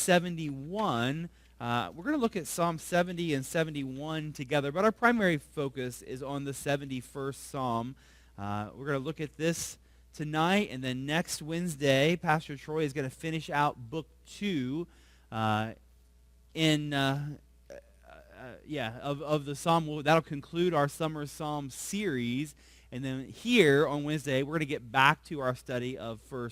71. We're going to look at Psalm 70 and 71 together, but our primary focus is on the 71st Psalm. We're going to look at this tonight, and then next Wednesday, Pastor Troy is going to finish out Book 2 of the Psalm. That'll conclude our Summer Psalm series, and then here on Wednesday, we're going to get back to our study of 1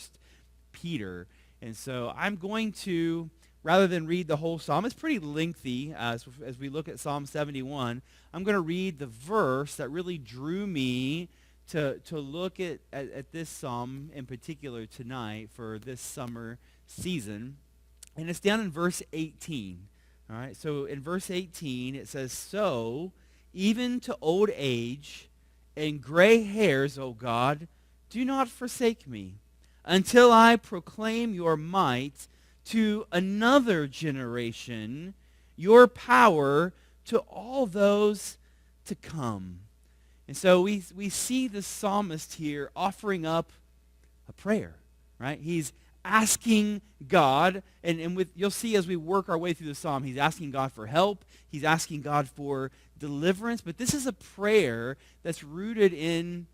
Peter. And so I'm going to, rather than read the whole psalm, it's pretty lengthy as we look at Psalm 71, I'm going to read the verse that really drew me to look at this psalm in particular tonight for this summer season. And it's down in verse 18. All right, so in verse 18 it says, "So, even to old age and gray hairs, O God, do not forsake me, until I proclaim your might to another generation, your power to all those to come." And so we see the psalmist here offering up a prayer, right? He's asking God, and you'll see as we work our way through the psalm, he's asking God for help. He's asking God for deliverance. But this is a prayer that's rooted in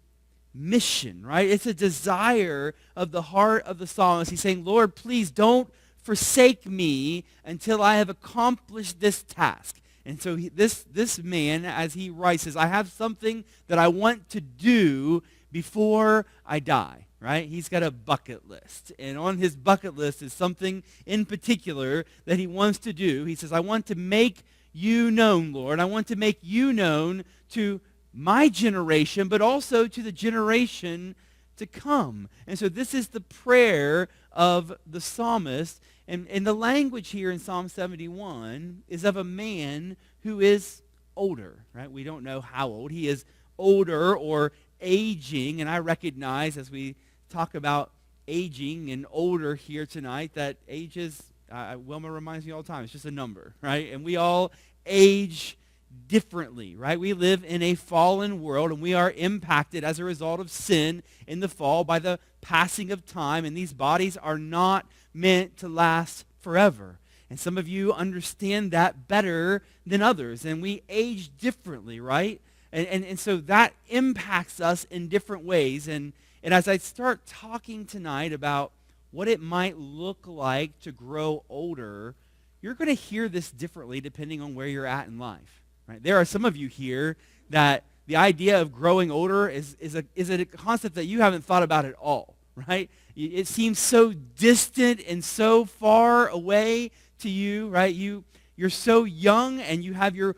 mission, right? It's a desire of the heart of the psalmist. He's saying, Lord, please don't forsake me until I have accomplished this task. And so this man, as he writes, says, I have something that I want to do before I die, right? He's got a bucket list. And on his bucket list is something in particular that he wants to do. He says, I want to make you known, Lord. I want to make you known to my generation, but also to the generation to come. And so this is the prayer of the psalmist. And the language here in Psalm 71 is of a man who is older, right? We don't know how old. He is older or aging. And I recognize as we talk about aging and older here tonight that age is, Wilma reminds me all the time, it's just a number, right? And we all age differently, right? We live in a fallen world, and we are impacted as a result of sin in the fall by the passing of time, and these bodies are not meant to last forever. And some of you understand that better than others, and we age differently, right? And so that impacts us in different ways. And as I start talking tonight about what it might look like to grow older, you're going to hear this differently depending on where you're at in life. Right? There are some of you here that the idea of growing older is a concept that you haven't thought about at all, right? It seems so distant and so far away to you, right? You're so young and you have your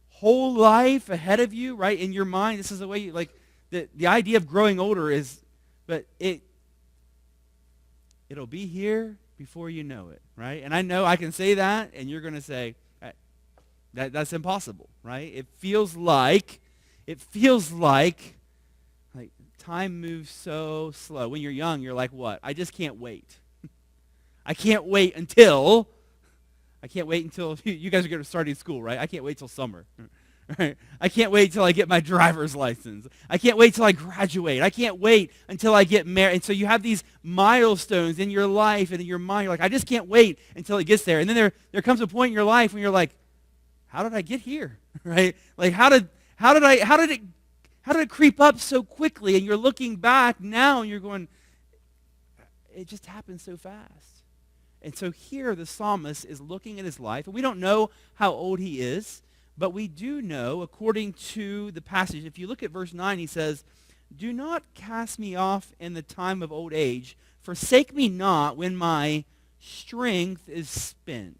whole life ahead of you, right? In your mind, this is the way you, like, the idea of growing older is, but it'll be here before you know it, right? And I know I can say that, and you're going to say, that's impossible, right? It feels like time moves so slow. When you're young, you're like, what? I just can't wait. I can't wait until you guys are going to start in school, right? I can't wait till summer. Right? I can't wait till I get my driver's license. I can't wait till I graduate. I can't wait until I get married. And so you have these milestones in your life and in your mind. You're like, I just can't wait until it gets there. And then there comes a point in your life when you're like, how did I get here? Right? Like, how did it creep up so quickly? And you're looking back now and you're going, it just happened so fast. And so here the psalmist is looking at his life, and we don't know how old he is, but we do know, according to the passage, if you look at verse 9, he says, do not cast me off in the time of old age. Forsake me not when my strength is spent.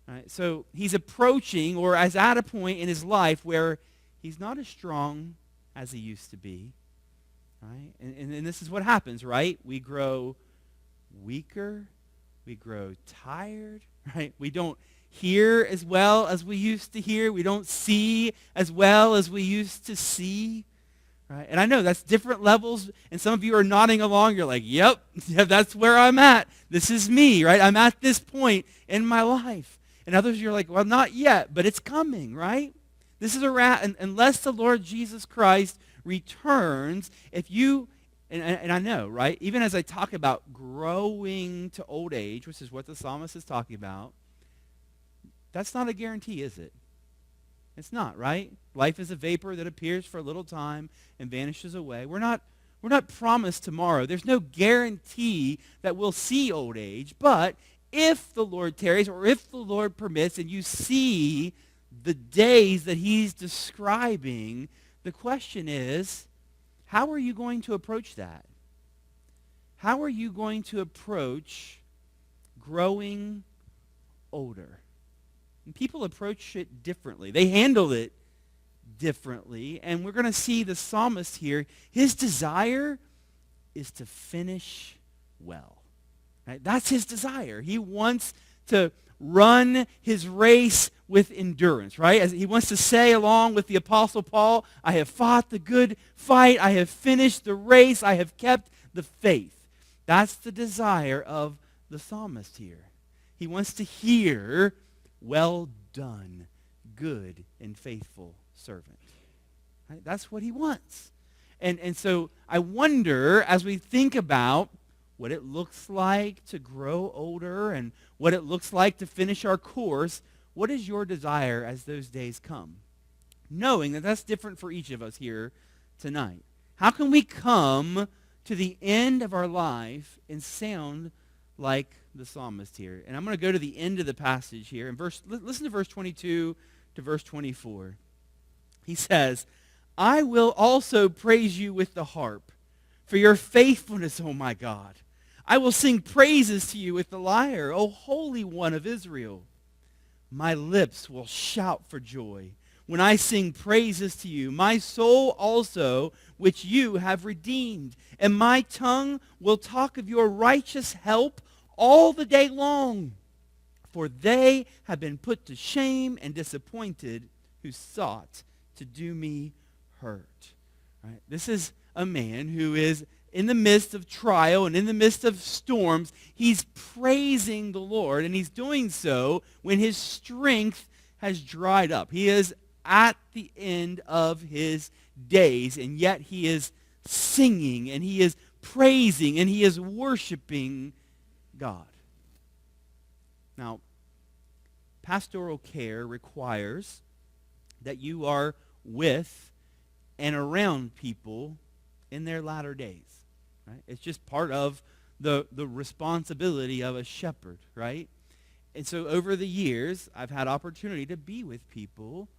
Right? So he's approaching, or is at a point in his life where he's not as strong as he used to be. Right? And this is what happens, right? We grow weaker. We grow tired. Right? We don't hear as well as we used to hear. We don't see as well as we used to see. Right? And I know that's different levels, and some of you are nodding along. You're like, yep, that's where I'm at. This is me, right? I'm at this point in my life. And others, you're like, well, not yet, but it's coming, right? This is unless the Lord Jesus Christ returns, if you And I know, right? Even as I talk about growing to old age, which is what the psalmist is talking about, that's not a guarantee, is it? It's not, right? Life is a vapor that appears for a little time and vanishes away. We're not promised tomorrow. There's no guarantee that we'll see old age, but if the Lord tarries or if the Lord permits and you see the days that he's describing, the question is, how are you going to approach that? How are you going to approach growing older? And people approach it differently. They handle it differently. And we're going to see the psalmist here. His desire is to finish well. Right? That's his desire. He wants to run his race with endurance, right? As he wants to say along with the Apostle Paul, I have fought the good fight. I have finished the race. I have kept the faith. That's the desire of the psalmist here. He wants to hear, well done, good and faithful servant. Right? That's what he wants. And so I wonder, as we think about what it looks like to grow older and what it looks like to finish our course, what is your desire as those days come? Knowing that that's different for each of us here tonight. How can we come to the end of our life and sound like the psalmist here? And I'm going to go to the end of the passage here. Listen to verse 22 to verse 24. He says, I will also praise you with the harp for your faithfulness, O my God. I will sing praises to you with the lyre, O Holy One of Israel. My lips will shout for joy when I sing praises to you, my soul also, which you have redeemed. And my tongue will talk of your righteous help all the day long. For they have been put to shame and disappointed who sought to do me hurt. Right? This is a man who is in the midst of trial and in the midst of storms. He's praising the Lord, and he's doing so when his strength has dried up. He is at the end of his days, and yet he is singing, and he is praising, and he is worshiping God. Now, pastoral care requires that you are with and around people in their latter days. Right? It's just part of the responsibility of a shepherd, right? And so over the years, I've had opportunity to be with people,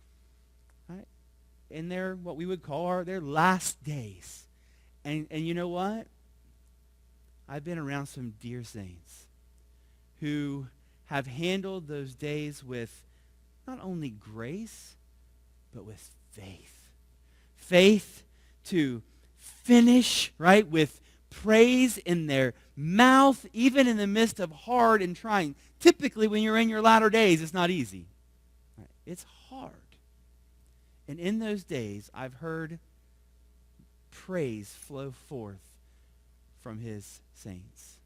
right, in their, what we would call their last days. And you know what? I've been around some dear saints who have handled those days with not only grace, but with faith. Faith to finish, right, with praise in their mouth, even in the midst of hard and trying. Typically, when you're in your latter days, it's not easy. Right? It's hard. And in those days, I've heard praise flow forth from his saints.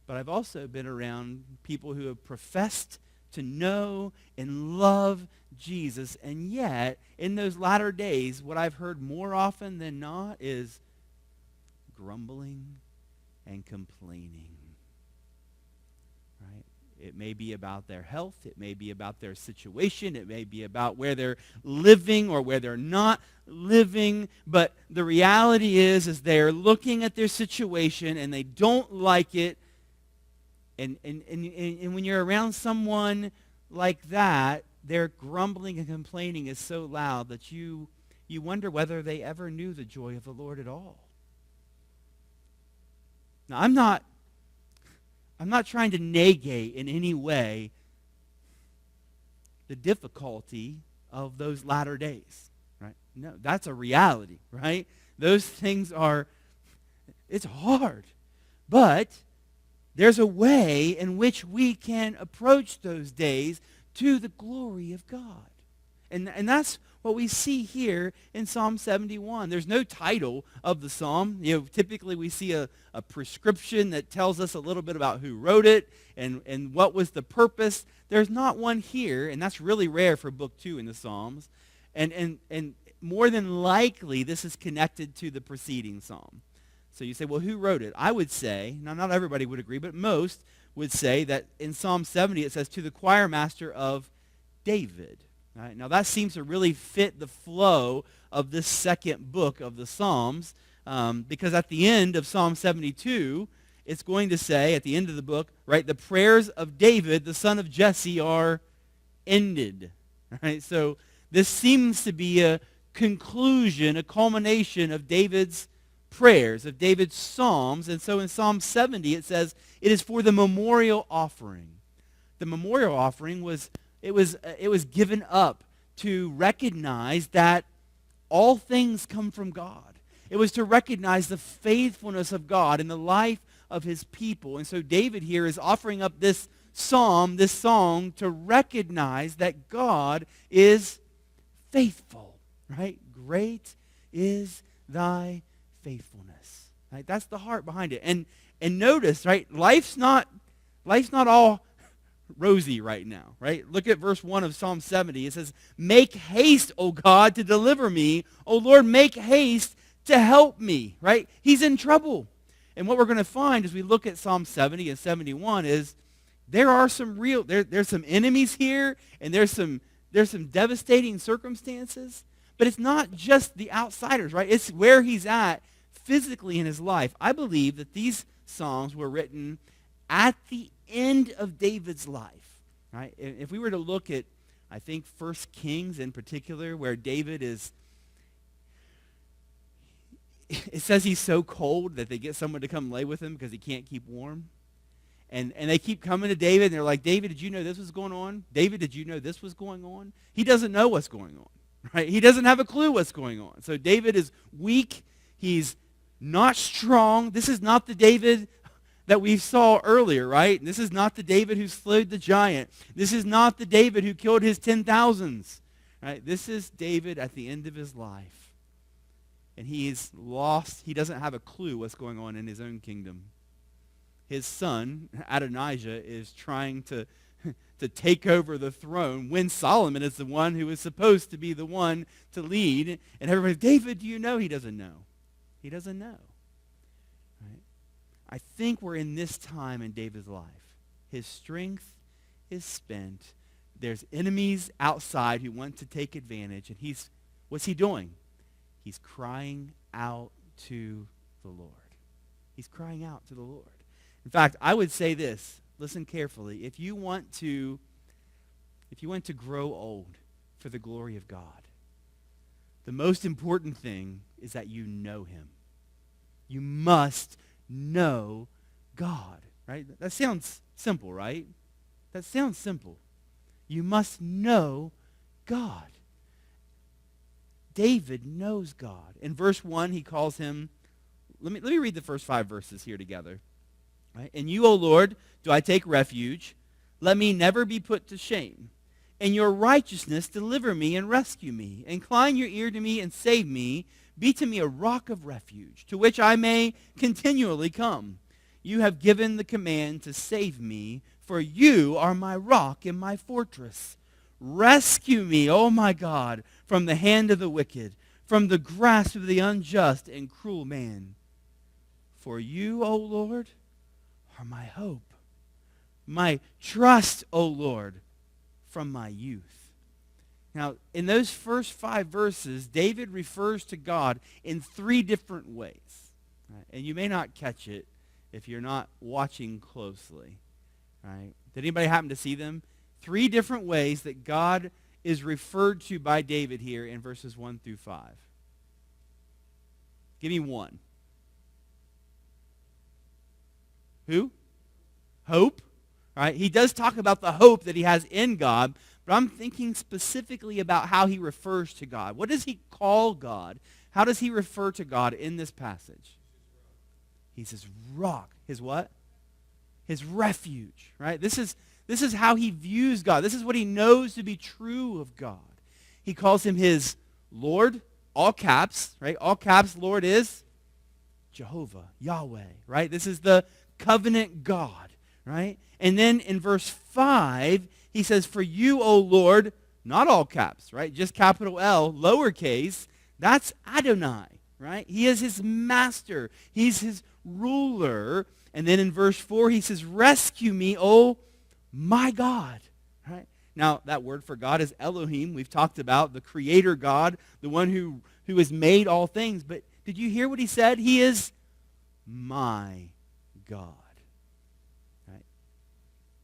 But I've also been around people who have professed to know and love Jesus, and yet, in those latter days, what I've heard more often than not is grumbling and complaining. Right? It may be about their health. It may be about their situation. It may be about where they're living or where they're not living. But the reality is they're looking at their situation and they don't like it. And when you're around someone like that, their grumbling and complaining is so loud that you wonder whether they ever knew the joy of the Lord at all. Now, I'm not trying to negate in any way the difficulty of those latter days, right? No, that's a reality, right? Those things it's hard. But there's a way in which we can approach those days to the glory of God. And that's what we see here in Psalm 71. There's no title of the psalm. You know, typically we see a prescription that tells us a little bit about who wrote it and what was the purpose. There's not one here, and that's really rare for book 2 in the Psalms. And more than likely, this is connected to the preceding psalm. So you say, well, who wrote it? I would say, now not everybody would agree, but most would say that in Psalm 70 it says, to the choir master of David. Right? Now that seems to really fit the flow of this second book of the Psalms, because at the end of Psalm 72, it's going to say, at the end of the book, right, the prayers of David, the son of Jesse, are ended. Right? So this seems to be a conclusion, a culmination of David's prayers, of David's psalms. And so in Psalm 70 it says, it is for the memorial offering. The memorial offering was given up to recognize that all things come from God. It was to recognize the faithfulness of God in the life of his people. And so David here is offering up this psalm, this song, to recognize that God is faithful, right? Great is thy faithfulness. Right? That's the heart behind it. And notice, right, life's not all rosy right now, right? Look at verse 1 of Psalm 70. It says, make haste, O God, to deliver me. O Lord, make haste to help me, right? He's in trouble. And what we're going to find as we look at Psalm 70 and 71 is there are some there's some enemies here, and there's some devastating circumstances, but it's not just the outsiders, right? It's where he's at physically in his life. I believe that these Psalms were written at the end of David's life, right? If we were to look at, I think, 1 Kings in particular, where David is, it says he's so cold that they get someone to come lay with him because he can't keep warm. And they keep coming to David, and they're like, David, did you know this was going on? David, did you know this was going on? He doesn't know what's going on, right? He doesn't have a clue what's going on. So David is weak. He's not strong. This is not the David that we saw earlier, right? This is not the David who slayed the giant. This is not the David who killed his 10,000s, right? This is David at the end of his life. And he is lost. He doesn't have a clue what's going on in his own kingdom. His son, Adonijah, is trying to take over the throne when Solomon is the one who is supposed to be the one to lead. And everybody's, David, do you know? He doesn't know. He doesn't know. Right? I think we're in this time in David's life. His strength is spent. There's enemies outside who want to take advantage. And what's he doing? He's crying out to the Lord. He's crying out to the Lord. In fact, I would say this. Listen carefully. If you want to grow old for the glory of God, the most important thing is that you know him. You must know God, right? That sounds simple, right? That sounds simple. You must know God. David knows God. In verse 1, he calls him, let me read the first 5 verses here together. Right? In you, O Lord, do I take refuge. Let me never be put to shame. In your righteousness, deliver me and rescue me. Incline your ear to me and save me. Be to me a rock of refuge, to which I may continually come. You have given the command to save me, for you are my rock and my fortress. Rescue me, O my God, from the hand of the wicked, from the grasp of the unjust and cruel man. For you, O Lord, are my hope, my trust, O Lord, from my youth. Now, in those first 5 verses, David refers to God in 3 different ways. Right? And you may not catch it if you're not watching closely. Right? Did anybody happen to see them? 3 different ways that God is referred to by David here in verses 1 through 5. Give me one. Who? Hope. Right? He does talk about the hope that he has in God, but I'm thinking specifically about how he refers to God. What does he call God? How does he refer to God in this passage? He's his rock. His what? His refuge. Right? This is how he views God. This is what he knows to be true of God. He calls him his Lord, all caps, right? All caps, Lord is Jehovah, Yahweh, right? This is the covenant God, right? And then in verse 5, he says, for you, O Lord, not all caps, right? Just capital L, lowercase, that's Adonai, right? He is his master. He's his ruler. And then in verse 4, he says, rescue me, oh my God. Right? Now, that word for God is Elohim. We've talked about the creator God, the one who has made all things. But did you hear what he said? He is my God. Right?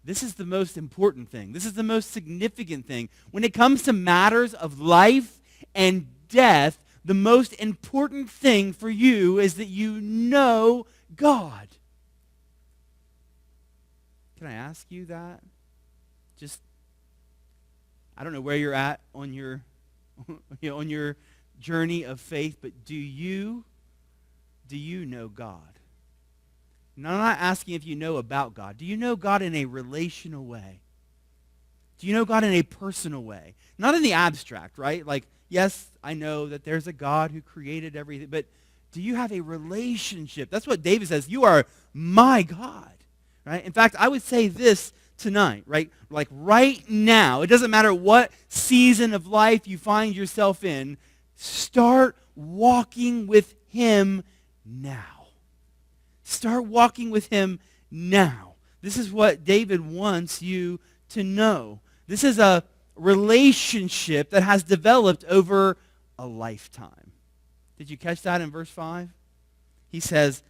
This is the most important thing. This is the most significant thing. When it comes to matters of life and death, the most important thing for you is that you know God. Can I ask you that? Just, I don't know where you're at on your, on your journey of faith, but do you know God? And I'm not asking if you know about God. Do you know God in a relational way? Do you know God in a personal way? Not in the abstract, right? Like, yes, I know that there's a God who created everything, but do you have a relationship? That's what David says. You are my God, right? In fact, I would say this tonight, right? Like right now, it doesn't matter what season of life you find yourself in, start walking with him now. Start walking with him now. This is what David wants you to know. This is a relationship that has developed over a lifetime. Did you catch that in verse 5? He says,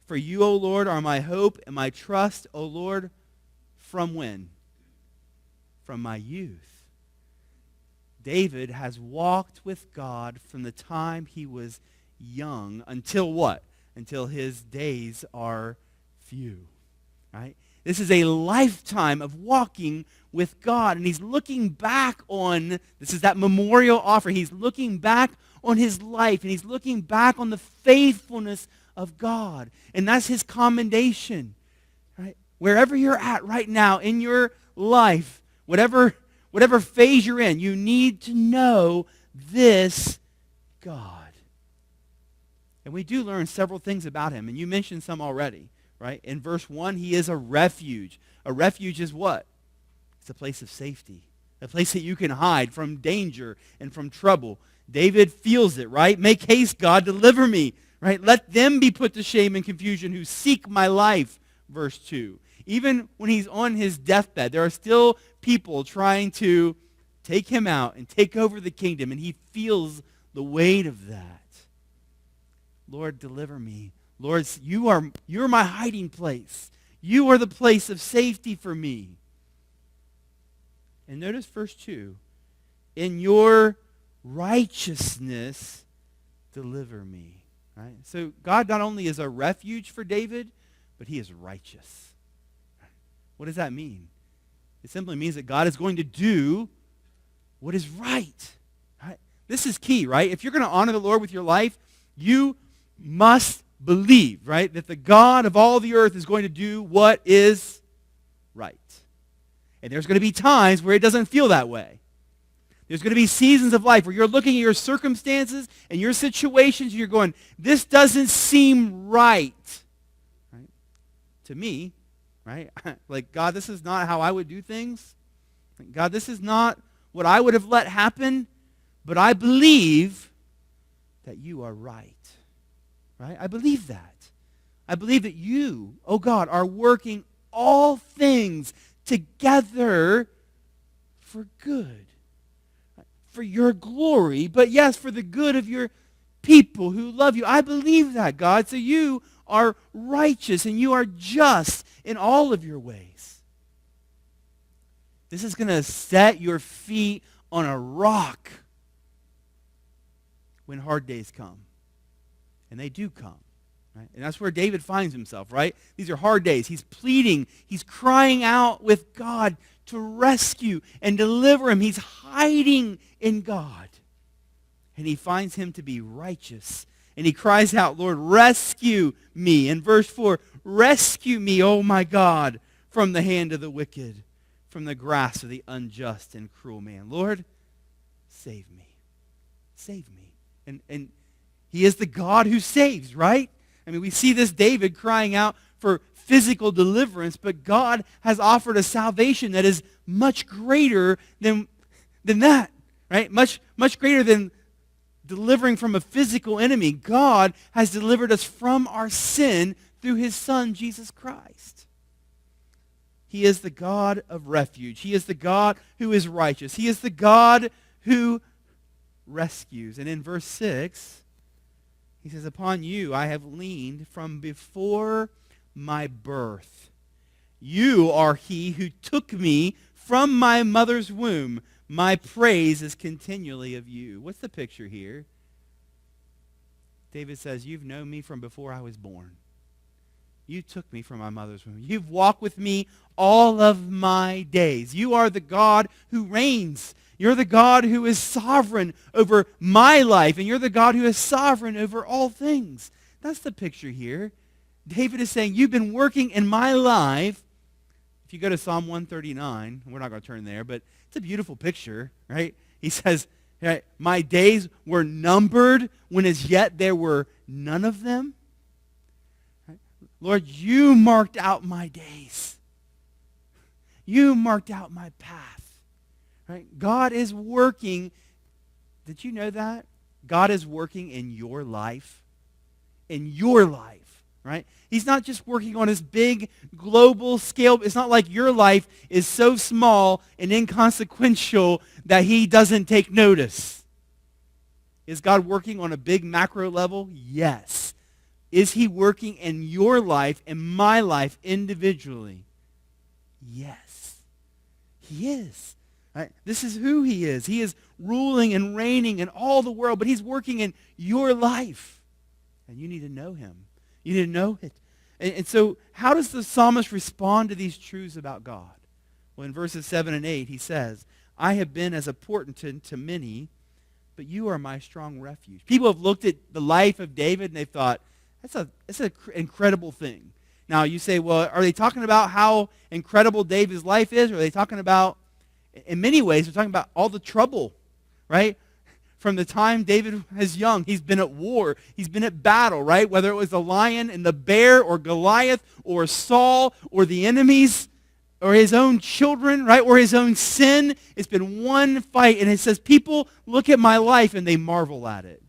for you, O Lord, are my hope and my trust, O Lord, from when? From my youth. David has walked with God from the time he was young until what? Until his days are few. Right? This is a lifetime of walking with God. And he's looking back on, this is that memorial offer. He's looking back on his life. And he's looking back on the faithfulness of God. And that's his commendation. Right? Wherever you're at right now in your life, whatever phase you're in, you need to know this God. And we do learn several things about him. And you mentioned some already. Right? In verse 1, he is a refuge. A refuge is what? It's a place of safety. A place that you can hide from danger and from trouble. David feels it, right? Make haste, God, deliver me. Right? Let them be put to shame and confusion who seek my life. Verse 2. Even when he's on his deathbed, there are still people trying to take him out and take over the kingdom, and he feels the weight of that. Lord, deliver me. Lord, you're my hiding place. You are the place of safety for me. And notice verse 2. In your righteousness, deliver me. Right? So God not only is a refuge for David, but he is righteous. What does that mean? It simply means that God is going to do what is right. Right? This is key, right? If you're going to honor the Lord with your life, you must believe, right, that the God of all the earth is going to do what is right. And there's going to be times where it doesn't feel that way. There's going to be seasons of life where you're looking at your circumstances and your situations and you're going, this doesn't seem right. Right? To me, right? Like, God, this is not how I would do things. God, this is not what I would have let happen, but I believe that you are right. Right? I believe that. I believe that you, oh God, are working all things together for good, for your glory, but yes, for the good of your people who love you. I believe that, God. So you are righteous and you are just in all of your ways. This is going to set your feet on a rock when hard days come. And they do come. Right? And that's where David finds himself, right? These are hard days. He's pleading. He's crying out with God to rescue and deliver him. He's hiding in God. And he finds him to be righteous. And he cries out, Lord, rescue me. In verse 4, rescue me, oh my God, from the hand of the wicked, from the grasp of the unjust and cruel man. Lord, save me. Save me. And he is the God who saves, right? I mean, we see this David crying out for physical deliverance, but God has offered a salvation that is much greater than that, right? Much greater than delivering from a physical enemy. God has delivered us from our sin through his Son, Jesus Christ. He is the God of refuge. He is the God who is righteous. He is the God who rescues. And in verse 6, he says, upon you I have leaned from before my birth. You are he who took me from my mother's womb. My praise is continually of you. What's the picture here? David says, you've known me from before I was born. You took me from my mother's womb. You've walked with me all of my days. You are the God who reigns. You're the God who is sovereign over my life, and you're the God who is sovereign over all things. That's the picture here. David is saying, you've been working in my life. If you go to Psalm 139, we're not going to turn there, but it's a beautiful picture, right? He says, my days were numbered when as yet there were none of them. Right? Lord, you marked out my days. You marked out my path. Right? God is working. Did you know that? God is working in your life. In your life, right? He's not just working on this big global scale. It's not like your life is so small and inconsequential that he doesn't take notice. Is God working on a big macro level? Yes. Is he working in your life and my life individually? Yes. He is. Right? This is who he is. He is ruling and reigning in all the world, but he's working in your life. And you need to know him. You need to know it. And so how does the psalmist respond to these truths about God? Well, in verses 7 and 8, he says, I have been as a portent to many, but you are my strong refuge. People have looked at the life of David and they've thought, that's an incredible thing. Now you say, well, are they talking about how incredible David's life is? Or are they talking about, in many ways, they're talking about all the trouble, right? From the time David was young, he's been at war. He's been at battle, right? Whether it was the lion and the bear or Goliath or Saul or the enemies or his own children, right? Or his own sin. It's been one fight. And it says people look at my life and they marvel at it.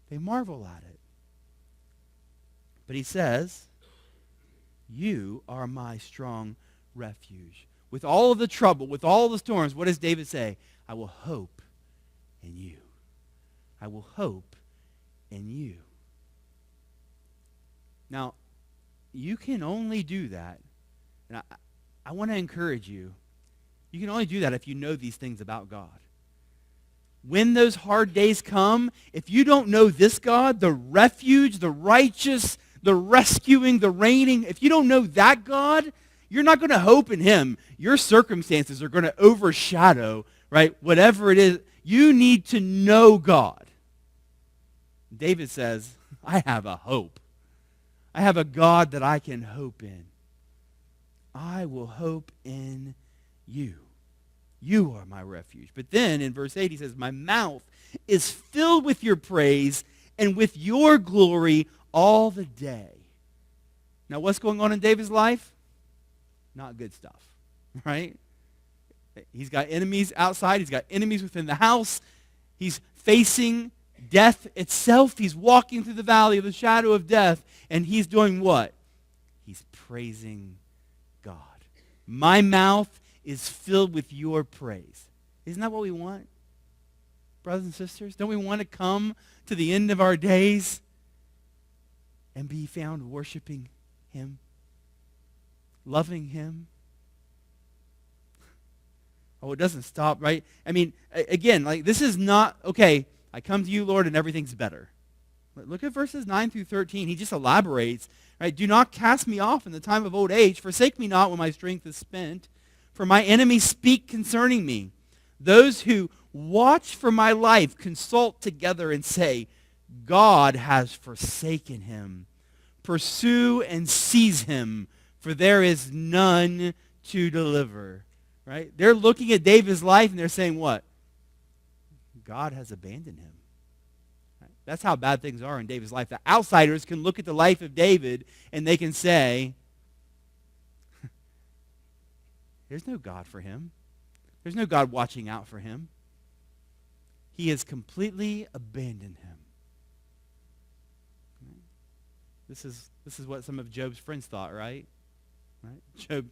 They marvel at it. But he says, you are my strong refuge. With all of the trouble, with all the storms, what does David say? I will hope in you. I will hope in you. Now, you can only do that, and I want to encourage you, you can only do that if you know these things about God. When those hard days come, if you don't know this God, the refuge, the righteous, the rescuing, the reigning, if you don't know that God, you're not going to hope in him. Your circumstances are going to overshadow, right, whatever it is. You need to know God. David says, I have a hope. I have a God that I can hope in. I will hope in you. You are my refuge. But then in verse 8 he says, my mouth is filled with your praise and with your glory all the day. Now what's going on in David's life? Not good stuff, right? He's got enemies outside. He's got enemies within the house. He's facing death itself. He's walking through the valley of the shadow of death. And he's doing what? He's praising God. My mouth is filled with your praise. Isn't that what we want? Brothers and sisters, don't we want to come to the end of our days and be found worshiping him? Loving him? Oh, it doesn't stop, right? I mean, again, like this is not, okay, I come to you, Lord, and everything's better. Look at verses 9 through 13. He just elaborates, right? Do not cast me off in the time of old age. Forsake me not when my strength is spent. For my enemies speak concerning me. Those who watch for my life consult together and say, God has forsaken him. Pursue and seize him, for there is none to deliver. Right? They're looking at David's life and they're saying what? God has abandoned him. Right? That's how bad things are in David's life. The outsiders can look at the life of David and they can say, there's no God for him. There's no God watching out for him. he has completely abandoned him. This is what some of Job's friends thought, right? Job,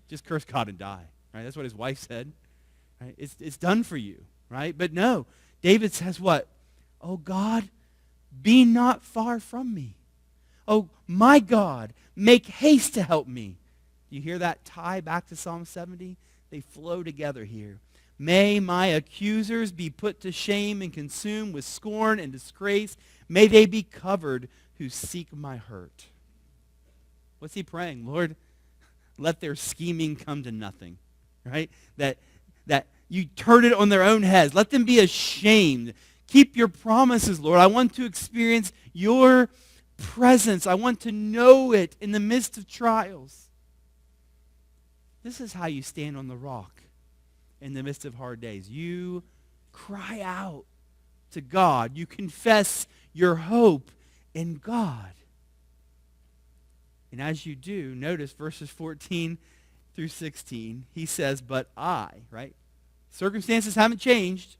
just curse God and die. Right? That's what his wife said. Right? It's done for you, right? But no, David says what? Oh God, be not far from me. Oh my God, make haste to help me. You hear that tie back to Psalm 70? They flow together here. May my accusers be put to shame and consumed with scorn and disgrace. May they be covered who seek my hurt. What's he praying? Lord, let their scheming come to nothing, right? That you turn it on their own heads. Let them be ashamed. Keep your promises, Lord. I want to experience your presence. I want to know it in the midst of trials. This is how you stand on the rock in the midst of hard days. You cry out to God. You confess your hope in God. And as you do, notice verses 14 through 16, he says, but I, right? Circumstances haven't changed,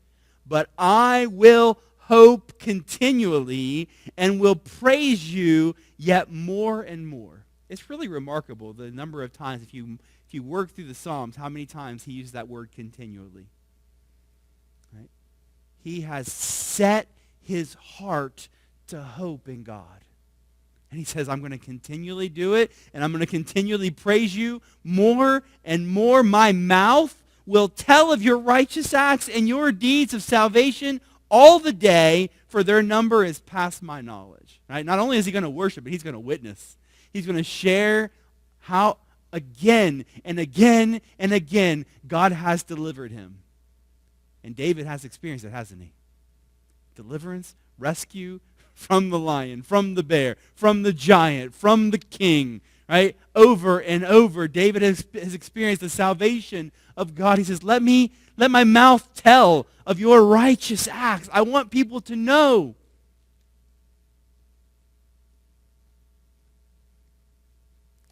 but I will hope continually and will praise you yet more and more. It's really remarkable the number of times, if you work through the Psalms, how many times he used that word continually. Right? He has set his heart to hope in God. And he says, I'm going to continually do it, and I'm going to continually praise you more and more. My mouth will tell of your righteous acts and your deeds of salvation all the day, for their number is past my knowledge. Right? Not only is he going to worship, but he's going to witness. He's going to share how again and again and again God has delivered him. And David has experienced it, hasn't he? Deliverance, rescue from the lion, from the bear, from the giant, from the king, right? Over and over, David has experienced the salvation of God. He says, let my mouth tell of your righteous acts. I want people to know.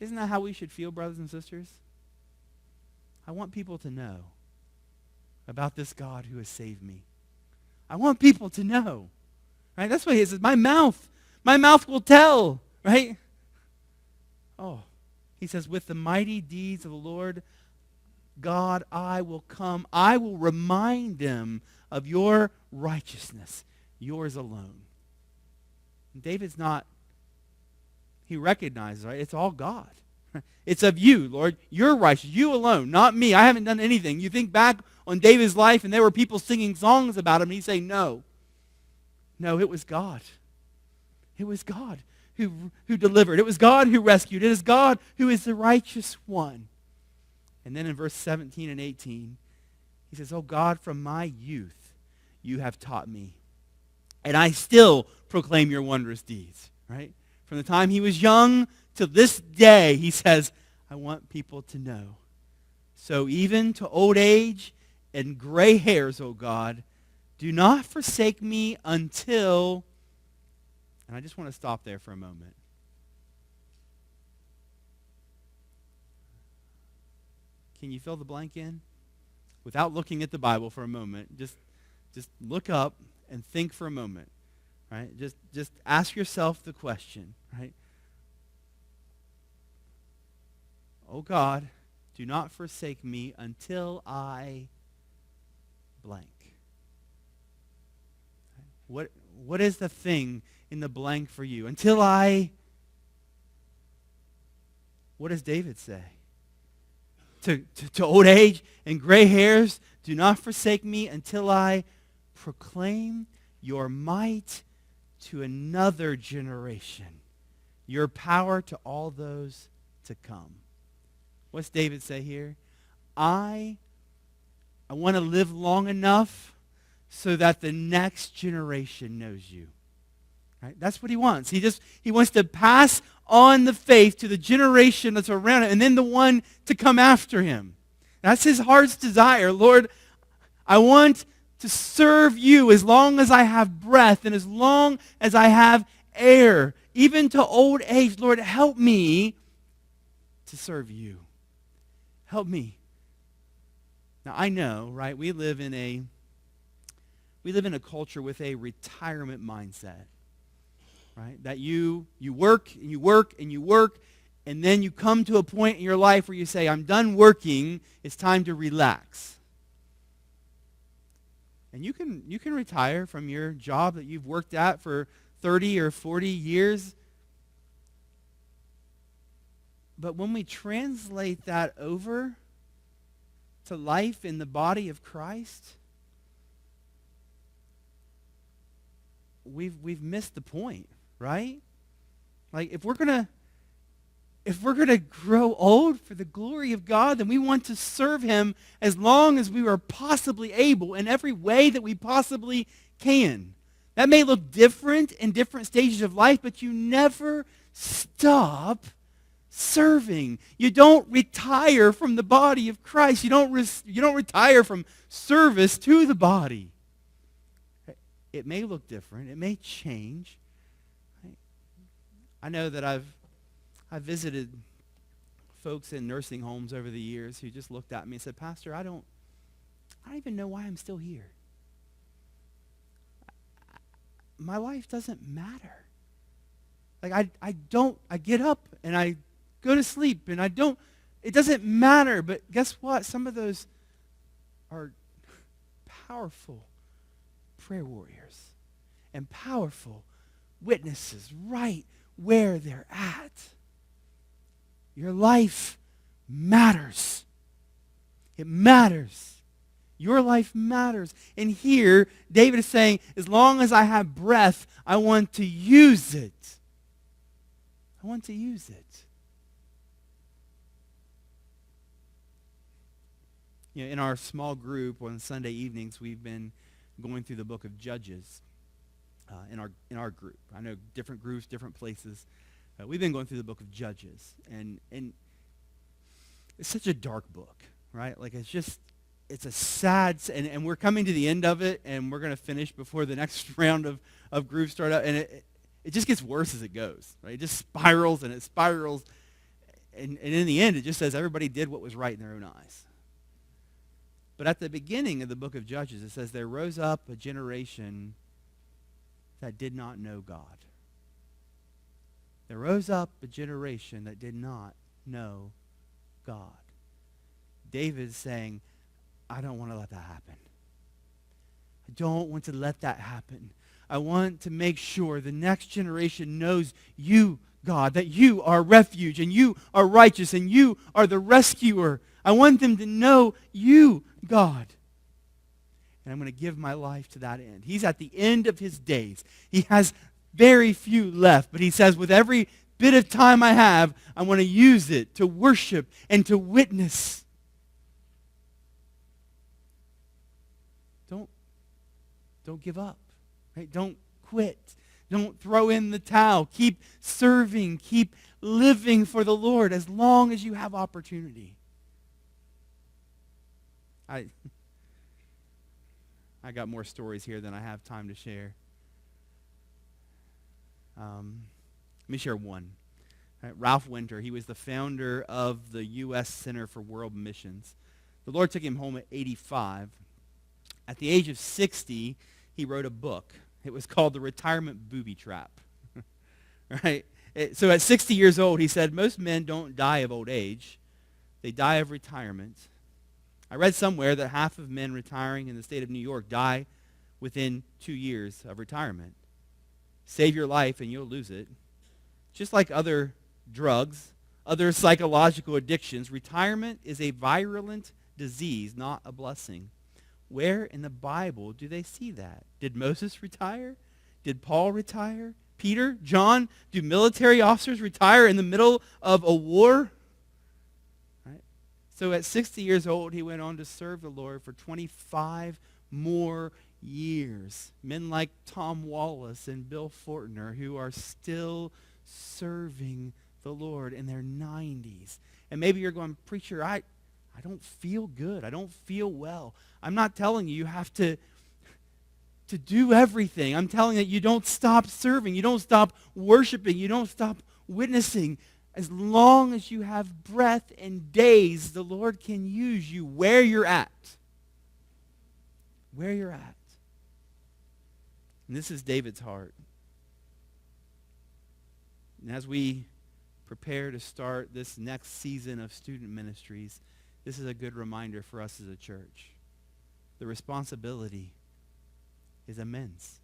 Isn't that how we should feel, brothers and sisters? I want people to know about this God who has saved me. I want people to know. Right? That's what he says. My mouth will tell. Right? Oh, he says, with the mighty deeds of the Lord God, I will come. I will remind them of your righteousness, yours alone. And David's not, he recognizes, right? It's all God. It's of you, Lord. You're righteous. You alone, not me. I haven't done anything. You think back on David's life, and there were people singing songs about him, and he's saying, no. No, it was God. It was God who delivered. It was God who rescued. It is God who is the righteous one. And then in verse 17 and 18, he says, oh God, from my youth you have taught me, and I still proclaim your wondrous deeds. Right? From the time he was young to this day, he says, I want people to know. So even to old age and gray hairs, O God, do not forsake me until, and I just want to stop there for a moment. Can you fill the blank in? Without looking at the Bible for a moment, just look up and think for a moment. Right? Just ask yourself the question, right? Oh God, do not forsake me until I blank. What is the thing in the blank for you? Until I, what does David say? To old age and gray hairs, do not forsake me until I proclaim your might to another generation, your power to all those to come. What's David say here? I want to live long enough so that the next generation knows you. Right? That's what he wants. He wants to pass on the faith to the generation that's around him and then the one to come after him. That's his heart's desire. Lord, I want to serve you as long as I have breath and as long as I have air, even to old age. Lord, help me to serve you. Help me. Now, I know, right, we live in a We live in a culture with a retirement mindset, right? That you work and you work and you work, and then you come to a point in your life where you say, I'm done working, it's time to relax. And you can retire from your job that you've worked at for 30 or 40 years. But when we translate that over to life in the body of Christ, we've missed the point, right? Like if we're gonna grow old for the glory of God, then we want to serve him as long as we are possibly able in every way that we possibly can. That may look different in different stages of life, but you never stop serving. You don't retire from the body of Christ. You don't retire from service to the body. It may look different. It may change. I know that I've visited folks in nursing homes over the years who just looked at me and said, Pastor, I don't even know why I'm still here. My life doesn't matter. Like I get up and I go to sleep and it doesn't matter. But guess what? Some of those are powerful prayer warriors and powerful witnesses right where they're at. Your life matters. It matters. Your life matters. And here, David is saying, as long as I have breath, I want to use it. I want to use it. You know, in our small group on Sunday evenings, we've been going through the book of Judges in our group. I know different groups, different places. We've been going through the book of Judges, and it's such a dark book, right? Like it's a sad, and we're coming to the end of it, and we're going to finish before the next round of groups start out, and it just gets worse as it goes, right? It just spirals, and it spirals, and in the end, it just says everybody did what was right in their own eyes. But at the beginning of the book of Judges, it says there rose up a generation that did not know God. There rose up a generation that did not know God. David's saying, I don't want to let that happen. I don't want to let that happen. I want to make sure the next generation knows you, God, that you are refuge and you are righteous and you are the rescuer. I want them to know you, God. And I'm going to give my life to that end. He's at the end of his days. He has very few left, but he says, with every bit of time I have, I want to use it to worship and to witness. Don't give up. Right? Don't quit. Don't throw in the towel. Keep serving. Keep living for the Lord as long as you have opportunity. I got more stories here than I have time to share. Let me share one. Right, Ralph Winter, he was the founder of the U.S. Center for World Missions. The Lord took him home at 85. At the age of 60, he wrote a book. It was called The Retirement Booby Trap. Right? So at 60 years old, he said, most men don't die of old age. They die of retirement. I read somewhere that half of men retiring in the state of New York die within 2 years of retirement. Save your life and you'll lose it. Just like other drugs, other psychological addictions, retirement is a virulent disease, not a blessing. Where in the Bible do they see that? Did Moses retire? Did Paul retire? Peter? John? Do military officers retire in the middle of a war? Right? So at 60 years old, he went on to serve the Lord for 25 more years. Men like Tom Wallace and Bill Fortner, who are still serving the Lord in their 90s. And maybe you're going, preacher, I don't feel good. I don't feel well. I'm not telling you have to do everything. I'm telling you that you don't stop serving. You don't stop worshiping. You don't stop witnessing. As long as you have breath and days, the Lord can use you where you're at. Where you're at. And this is David's heart. And as we prepare to start this next season of student ministries, this is a good reminder for us as a church. The responsibility is immense.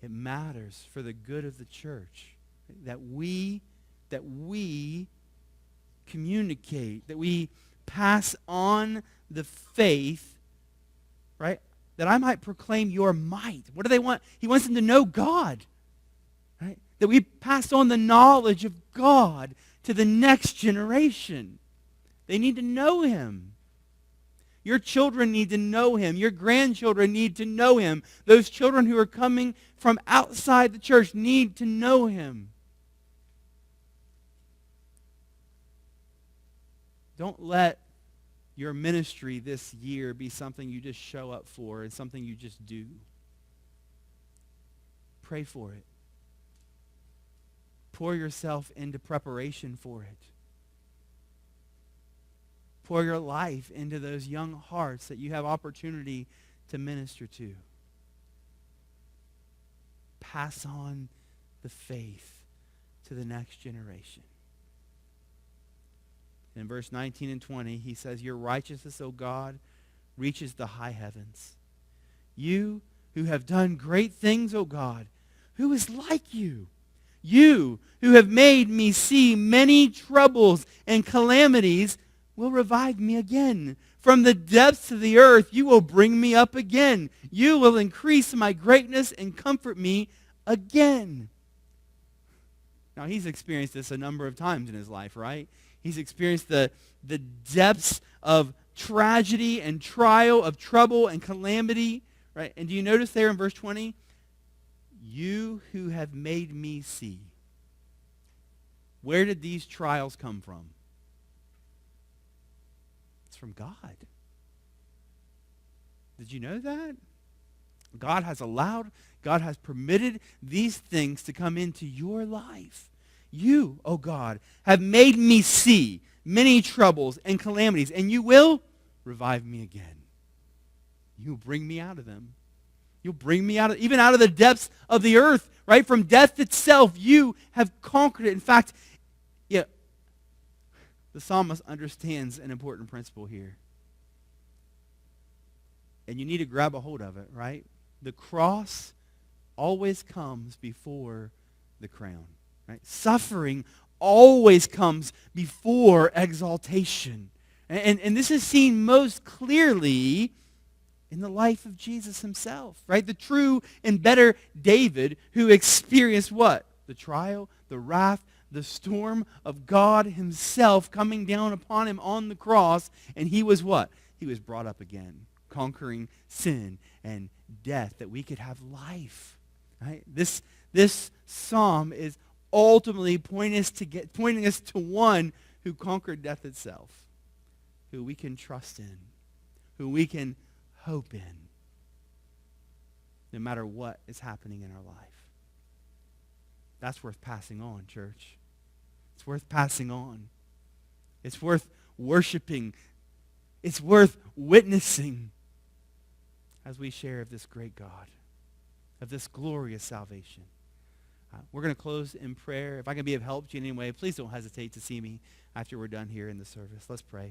It matters for the good of the church that we communicate, that we pass on the faith, right? That I might proclaim your might. What do they want? He wants them to know God, right? That we pass on the knowledge of God to the next generation. They need to know him. Your children need to know him. Your grandchildren need to know him. Those children who are coming from outside the church need to know him. Don't let your ministry this year be something you just show up for and something you just do. Pray for it. Pour yourself into preparation for it. Pour your life into those young hearts that you have opportunity to minister to. Pass on the faith to the next generation. In verse 19 and 20, he says, your righteousness, O God, reaches the high heavens. You who have done great things, O God, who is like you? You who have made me see many troubles and calamities will revive me again. From the depths of the earth you will bring me up again. You will increase my greatness and comfort me again. Now, he's experienced this a number of times in his life, right? He's experienced the depths of tragedy and trial, of trouble and calamity, right? And do you notice there in verse 20? You who have made me see. Where did these trials come from? It's from God. Did you know that? God has allowed, God has permitted these things to come into your life. You, oh God, have made me see many troubles and calamities, and you will revive me again. You will bring me out of them. You'll bring me out of, even out of the depths of the earth, right? From death itself, you have conquered it. In fact, yeah, the psalmist understands an important principle here. And you need to grab a hold of it, right? The cross always comes before the crown, right? Suffering always comes before exaltation. And this is seen most clearly in the life of Jesus himself, right? The true and better David who experienced what? The trial, the wrath, the storm of God himself coming down upon him on the cross. And he was what? He was brought up again, conquering sin and death that we could have life, right? This psalm is ultimately pointing us to one who conquered death itself, who we can trust in, who we can hope in, no matter what is happening in our life. That's worth passing on, church. It's worth passing on. It's worth worshiping. It's worth witnessing as we share of this great God, of this glorious salvation. We're going to close in prayer. If I can be of help to you in any way, please don't hesitate to see me after we're done here in the service. Let's pray.